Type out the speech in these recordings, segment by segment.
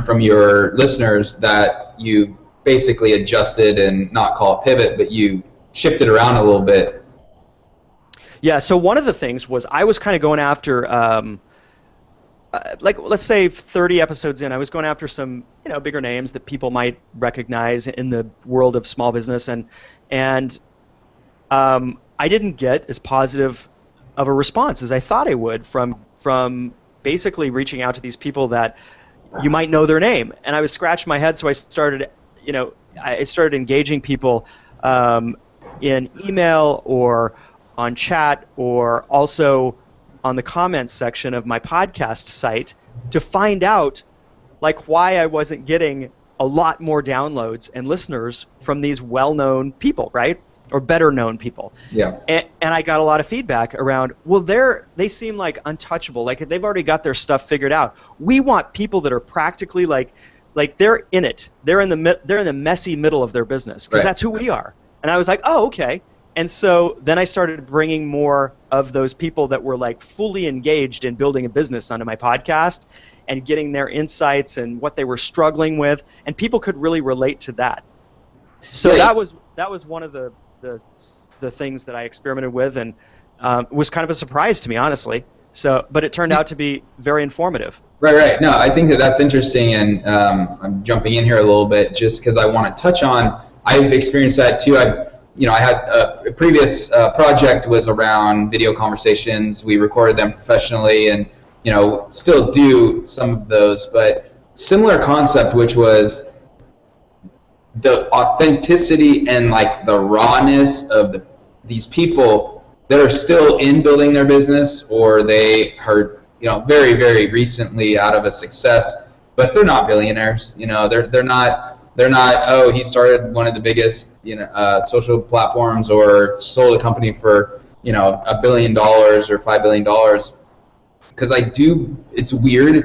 from your listeners that you basically adjusted and not call it pivot, but you shifted around a little bit? Yeah, so one of the things was I was kind of going after, like, let's say 30 episodes in, I was going after some, bigger names that people might recognize in the world of small business, and I didn't get as positive of a response as I thought I would from basically reaching out to these people that you might know their name. And I was scratching my head, so I started, I started engaging people in email or on chat, or also on the comments section of my podcast site, to find out like why I wasn't getting a lot more downloads and listeners from these well-known people, right? Or better-known people. Yeah. And I got a lot of feedback around, well, they seem like untouchable, like they've already got their stuff figured out. We want people that are practically like they're in it. They're in the messy middle of their business, because that's who we are. And I was like, oh, okay. And so then I started bringing more of those people that were like fully engaged in building a business onto my podcast, and getting their insights and what they were struggling with, and people could really relate to that. So that was one of the things that I experimented with, and it was kind of a surprise to me, honestly. So, but it turned out to be very informative. Right. No, I think that's interesting, and I'm jumping in here a little bit just because I want to touch on. I've experienced that too. I had a previous project was around video conversations. We recorded them professionally, and still do some of those, but similar concept, which was the authenticity and like the rawness of these people that are still in building their business, or they are very, very recently out of a success, but they're not billionaires. They're not, oh, he started one of the biggest, social platforms, or sold a company for, $1 billion or $5 billion. Because it's weird.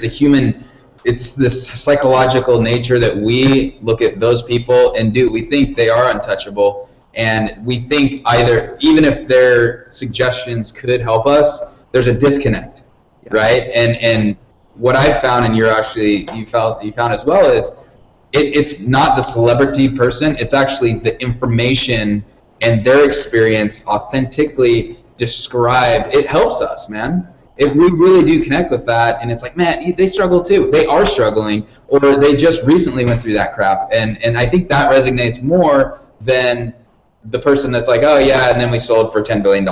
It's this psychological nature that we look at those people and we think they are untouchable. And we think even if their suggestions could help us, there's a disconnect, right? And what I found, and you found as well, is it's not the celebrity person. It's actually the information and their experience authentically described. It helps us, man. We really do connect with that, and it's like, man, they struggle too. They are struggling, or they just recently went through that crap. And I think that resonates more than the person that's like, oh yeah, and then we sold for $10 billion.